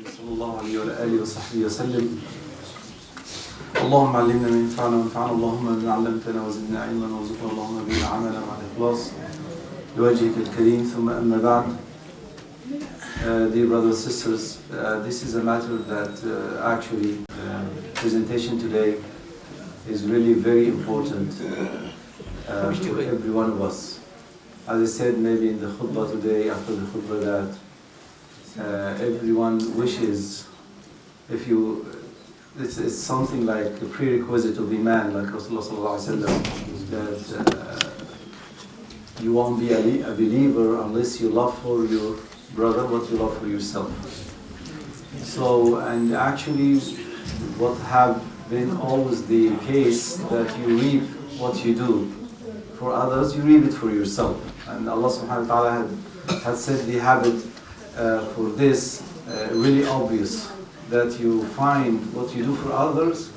صلى الله عليه وعلى آله وصحبه وسلم. اللهم علمنا ما ينفعنا وانفعنا اللهم بما علمتنا وزدنا علما وارزقنا اللهم به عملا مع الإخلاص لوجهك الكريم. ثم أما بعد. Dear brothers and sisters, this is a matter that actually presentation today is really very important for every one of us. As I said, maybe in the khutbah today, after the khutbah, that everyone wishes, it's something like a prerequisite of iman, like Rasulullah sallallahu alaihi wasallam, that you won't be a believer unless you love for your brother what you love for yourself. So, and actually, what have been always the case, that you reap what you do for others, you reap it for yourself. And Allah subhanahu wa ta'ala had said the habit for this really obvious, that you find what you do for others,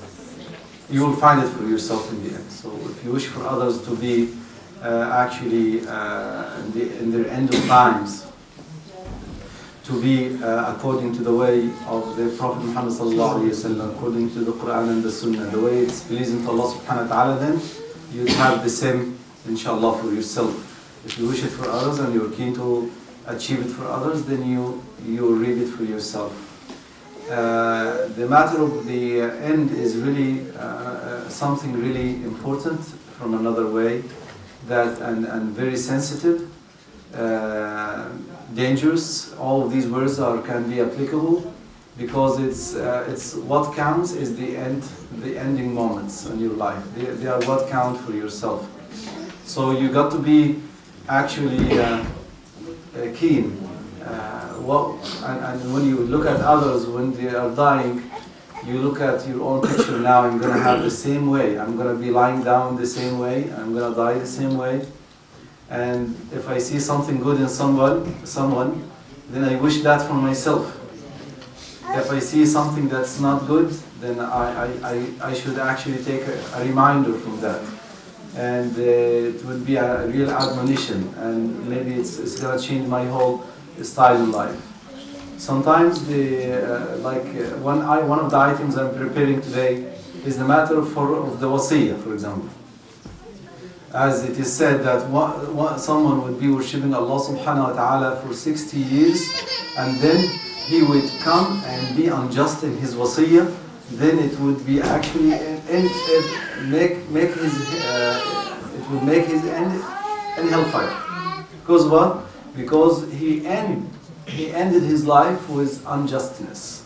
you will find it for yourself in the end. So if you wish for others to be actually in their end of times, to be according to the way of the Prophet Muhammad sallallahu alaihi wasallam, according to the Quran and the Sunnah, the way it's pleasing to Allah subhanahu wa ta'ala, then you have the same, inshallah, for yourself. If you wish it for others and you're keen to achieve it for others, then you read it for yourself. The matter of the end is really something really important from another way, that and very sensitive, dangerous. All of these words can be applicable, because it's what counts is the ending moments in your life. They are what count for yourself. So you got to be actually keen. And when you look at others when they are dying, you look at your own picture now. I'm going to have the same way. I'm going to be lying down the same way. I'm going to die the same way. And if I see something good in someone, then I wish that for myself. If I see something that's not good, then I should actually take a reminder from that. And it would be a real admonition, and maybe it's going to change my whole style in life. Sometimes one of the items I'm preparing today is the matter of the wasiyah, for example. As it is said that someone would be worshipping Allah subhanahu wa ta'ala for 60 years, and then he would come and be unjust in his wasiyah, then it would be actually it would make his end in hellfire. Because what? Because he ended his life with unjustness.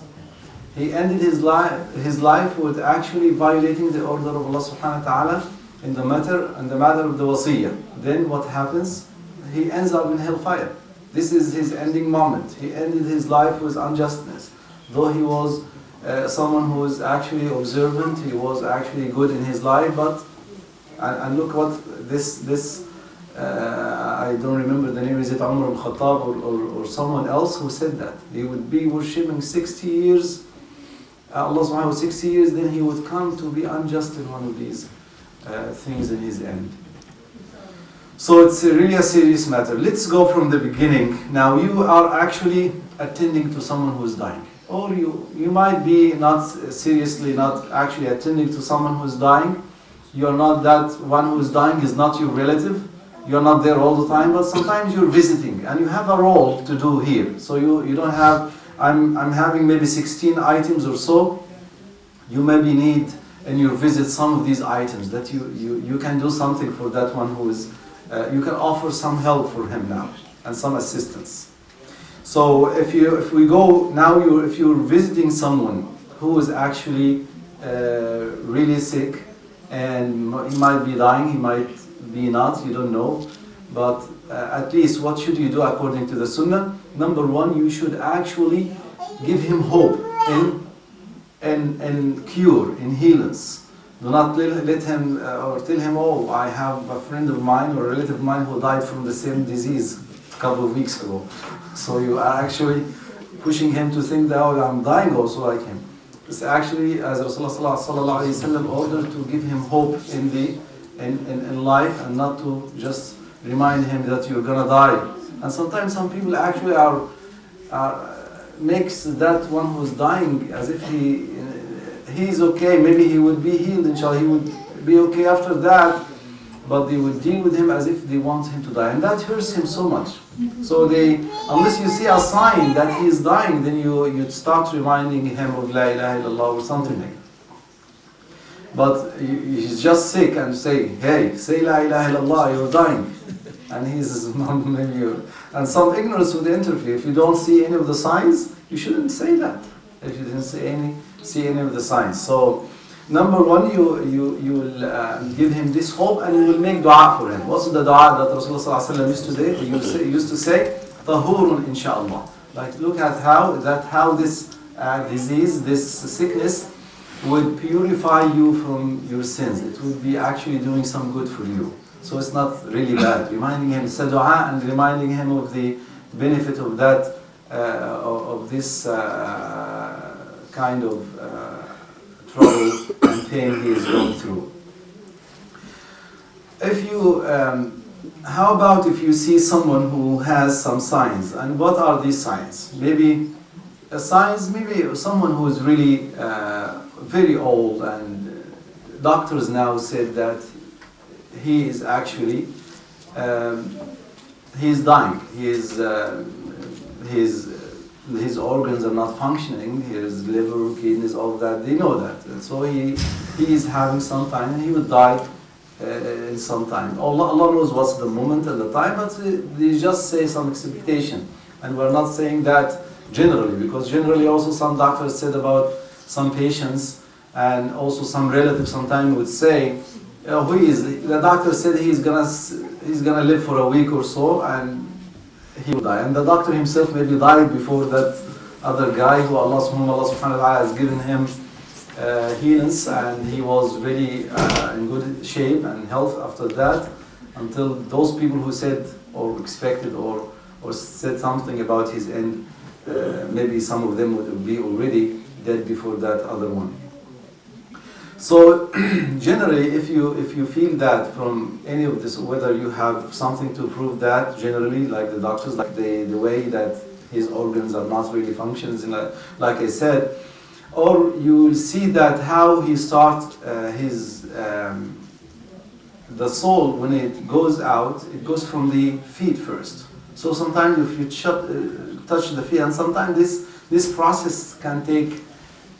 He ended his life with actually violating the order of Allah subhanahu wa ta'ala in the matter of the wasiyah. Then what happens? He ends up in hellfire. This is his ending moment. He ended his life with unjustness. Though he was someone who was actually observant, he was actually good in his life, but and look what this I don't remember the name. Is it Umar al-Khattab or someone else who said that he would be worshipping 60 years, Allah subhanahu wa ta'ala, 60 years, then he would come to be unjust in one of these things in his end. So it's really a serious matter. Let's go from the beginning. Now you are actually attending to someone who is dying, or you might be not actually attending to someone who is dying. You are not that one who is dying is not your relative. You are not there all the time, but sometimes you're visiting and you have a role to do here. So you don't have. I'm having maybe 16 items or so. You maybe need in your visit some of these items that you can do something for that one who is. You can offer some help for him now and some assistance. So if we go now, if you're visiting someone who is actually really sick, and he might be dying, he might be not, you don't know, but at least what should you do according to the Sunnah? Number one, you should actually give him hope in cure, in healings. Do not let him or tell him, oh, I have a friend of mine or a relative of mine who died from the same disease a couple of weeks ago. So you are actually pushing him to think that, oh, I'm dying also like him. It's actually, as Rasulullah sallallahu alaihi wasallam ordered, to give him hope in life, and not to just remind him that you're gonna die. And sometimes some people actually are makes that one who's dying as if he's okay, maybe he would be healed, inshallah, he would be okay after that, but they would deal with him as if they want him to die, and that hurts him so much. So unless you see a sign that he is dying, then you'd start reminding him of La ilaha illallah or something like that. But he's just sick and say, hey, say La ilaha illallah, you're dying. And he's not maybe, and some ignorance would interfere. If you don't see any of the signs, you shouldn't say that. If you didn't see any of the signs. So, number one, you will give him this hope, and you will make dua for him. What's the dua that Rasulullah ﷺ used to say? Tahurun insha'Allah. Like, look at how this disease, this sickness, would purify you from your sins. It would be actually doing some good for you. So it's not really bad. Reminding him, it's a dua, and reminding him of the benefit of that, of this kind of trouble and pain he is going through. If you, how about if you see someone who has some signs, and what are these signs? Maybe signs, maybe someone who is really very old, and doctors now said that he is actually he's dying. His organs are not functioning. His liver, kidneys, all that. They know that, and so he is having some time, and he would die in some time. Allah knows what's the moment and the time, but they just say some expectation, and we're not saying that generally, because generally also some doctors said about some patients, and also some relatives sometimes would say, the doctor said he's gonna live for a week or so, and he will die. And the doctor himself maybe died before that other guy who Allah subhanahu wa ta'ala has given him healings, and he was really in good shape and health after that, until those people who said or expected or said something about his end, maybe some of them would be already dead before that other one. So generally, if you feel that from any of this, whether you have something to prove that, generally, like the doctors, like the way that his organs are not really functioning, like I said, or you will see that how he starts the soul, when it goes out, it goes from the feet first. So sometimes if you touch the feet, and sometimes this process can take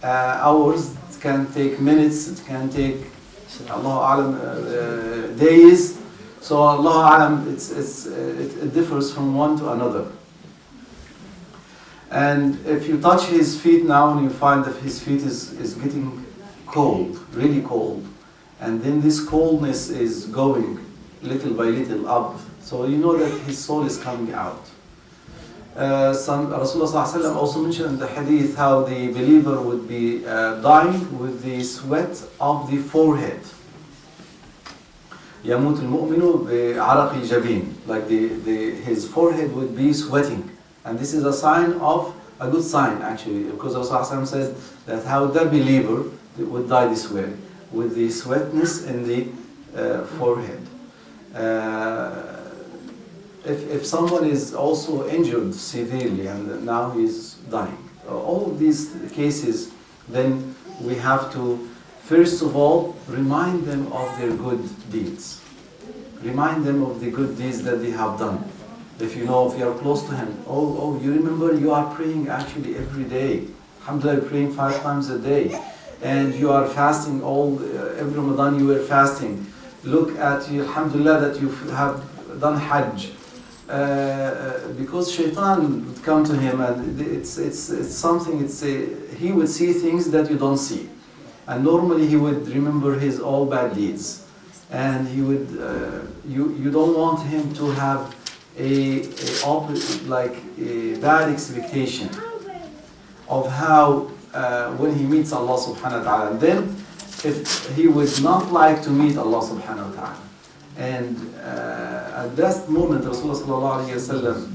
hours, it can take minutes, it can take Allahu Alam days. So Allahu Alam, it differs from one to another. And if you touch his feet now, and you find that his feet is getting cold, really cold, and then this coldness is going little by little up, so you know that his soul is coming out. Rasulullah ﷺ also mentioned in the hadith how the believer would be dying with the sweat of the forehead. يَمُوتُ الْمُؤْمِنُ بِعَرَقِ الْجَبِينِ. Like his forehead would be sweating. And this is a sign of, a good sign actually, because Rasulullah ﷺ said that how the believer would die this way, with the sweatness in the forehead. If someone is also injured severely and now he's dying, all of these cases, then we have to, first of all, remind them of their good deeds. Remind them of the good deeds that they have done. If you know, if you are close to him, you remember you are praying actually every day. Alhamdulillah, you're praying 5 times a day. And you are fasting every Ramadan you were fasting. Look at you, alhamdulillah, that you have done Hajj. Because shaitan would come to him, and it's something, he would see things that you don't see. And normally he would remember his all bad deeds. And he would, you don't want him to have a bad expectation of how when he meets Allah subhanahu wa ta'ala. And then if he would not like to meet Allah subhanahu wa ta'ala. And at that moment, Rasulullah sallallahu alayhi wa sallam,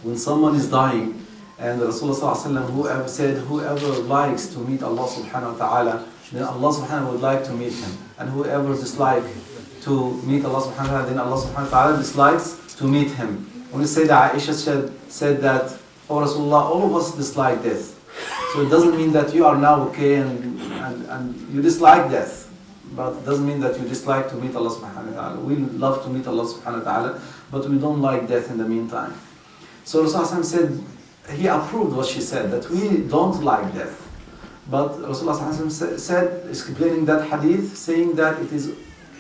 when someone is dying, and Rasulullah sallallahu alayhi wa sallam, whoever said, whoever likes to meet Allah subhanahu wa ta'ala, then Allah subhanahu would like to meet him. And whoever dislikes to meet Allah subhanahu wa ta'ala, then Allah subhanahu wa ta'ala dislikes to meet him. When Sayyidah Aisha said that Oh Rasulullah, all of us dislike death. So it doesn't mean that you are now okay and you dislike death. But it doesn't mean that you dislike to meet Allah subhanahu wa ta'ala. We love to meet Allah subhanahu wa ta'ala, but we don't like death in the meantime. So Rasulullah said, he approved what she said, that we don't like death. But Rasulullah said, explaining that hadith, saying that it is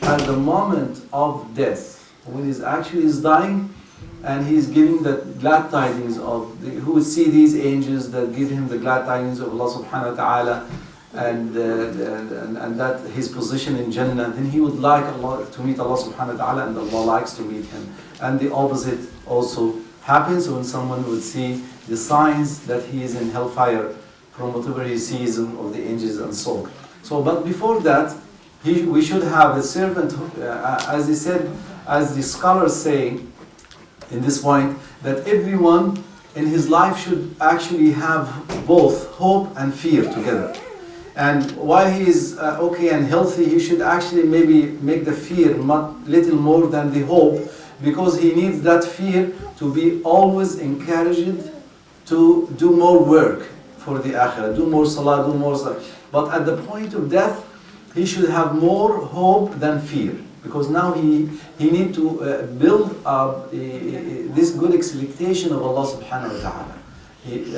at the moment of death, when he actually is dying, and he is giving the glad tidings of, who would see these angels that give him the glad tidings of Allah subhanahu wa ta'ala, and that his position in Jannah, then he would like Allah to meet Allah subhanahu wa ta'ala, and Allah likes to meet him. And the opposite also happens when someone would see the signs that he is in hellfire from whatever he sees of the angels and so. So, but before that, we should have a servant, as he said, as the scholars say in this point, that everyone in his life should actually have both hope and fear together. And while he is okay and healthy, he should actually maybe make the fear little more than the hope, because he needs that fear to be always encouraged to do more work for the akhirah, do more salah, do more salah. But at the point of death, he should have more hope than fear, because now he need to build up this good expectation of Allah subhanahu wa ta'ala.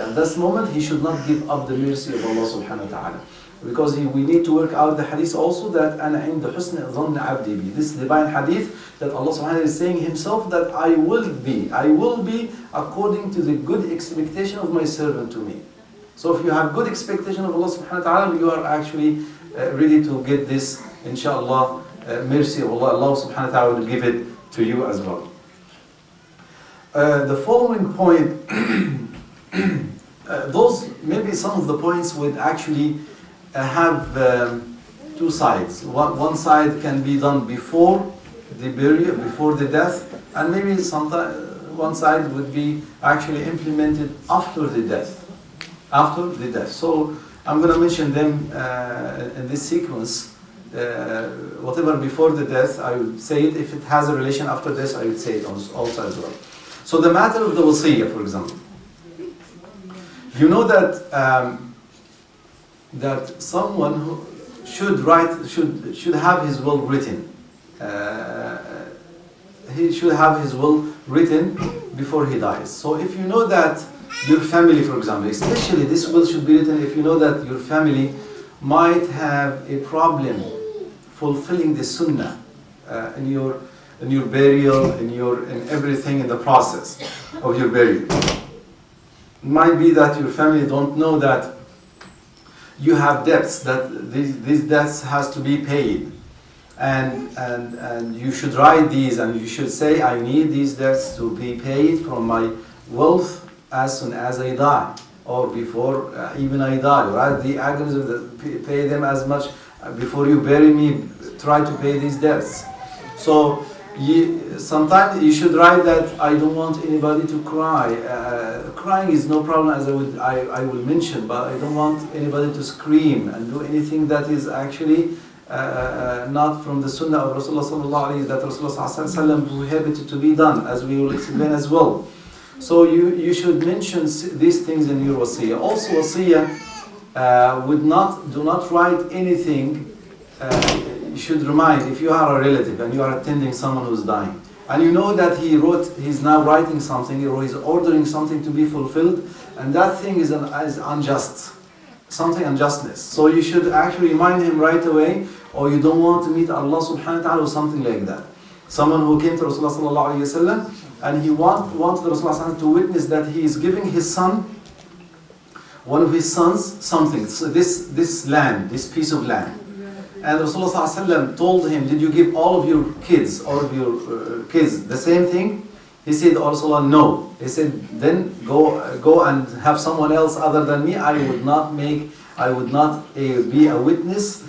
At this moment, he should not give up the mercy of Allah subhanahu wa ta'ala. Because we need to work out the hadith also that أَنَا عِنْدَ حُسْنِ ظَنِّ عَبْدِي بِي. This divine hadith that Allah subhanahu wa ta'ala is saying himself that I will be according to the good expectation of my servant to me. So if you have good expectation of Allah subhanahu wa ta'ala, you are actually ready to get this, inshallah, mercy of Allah. Allah subhanahu wa ta'ala will give it to you as well. The following point, those maybe some of the points would actually have two sides. One side can be done before the burial, before the death, and maybe sometimes one side would be actually implemented after the death. After the death. So I'm going to mention them in this sequence. Whatever before the death, I would say it. If it has a relation after death, I would say it also as well. So the matter of the wasiyah, for example. You know that that someone who should have his will written. He should have his will written before he dies. So if you know that your family, for example, especially this will should be written if you know that your family might have a problem fulfilling the sunnah in your burial, in everything in the process of your burial. It might be that your family don't know that you have debts, that these debts has to be paid, and you should write these, and you should say, I need these debts to be paid from my wealth as soon as I die, or before even I die. Write the agonies of pay them as much before you bury me. Try to pay these debts. So sometimes you should write that I don't want anybody to cry. Crying is no problem, as I will mention, but I don't want anybody to scream and do anything that is actually not from the sunnah of Rasulullah sallallahu alaihi wasallam, that Rasulullah sallallahu alaihi wasallam prohibited to be done, as we will explain as well. So you should mention these things in your wasiyah. Also, wasiyah do not write anything. You should remind, if you are a relative and you are attending someone who's dying, and you know that he's now writing something, or he's ordering something to be fulfilled, and that thing is unjust, something unjustness. So you should actually remind him right away, or you don't want to meet Allah subhanahu wa ta'ala or something like that. Someone who came to Rasulullah sallallahu alayhi wa sallam, and he wanted Rasulullah to witness that he is giving his son, one of his sons, something. So this land, this piece of land. And Rasulullah told him, did you give all of your kids, the same thing? He said, oh Rasulullah, no. He said, then go and have someone else other than me. I would not be a witness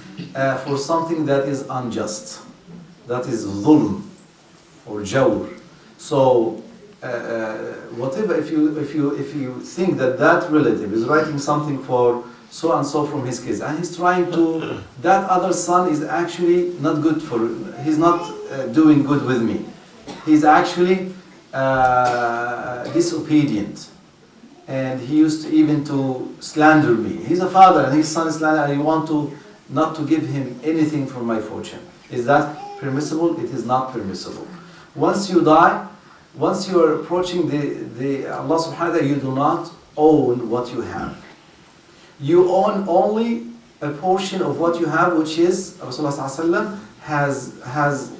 for something that is unjust. That is dhulm or jawr. So whatever, if you think that relative is writing something for so and so from his kids, and he's trying to, that other son is actually not good he's not doing good with me. He's actually disobedient and he used to even to slander me. He's a father and his son is slander, and you want to not to give him anything from my fortune. Is that permissible? It is not permissible. Once you die, once you are approaching the Allah subhanahu wa ta'ala, you do not own what you have. You own only a portion of what you have, which is Rasulullah sallallahu alaihi wasallam has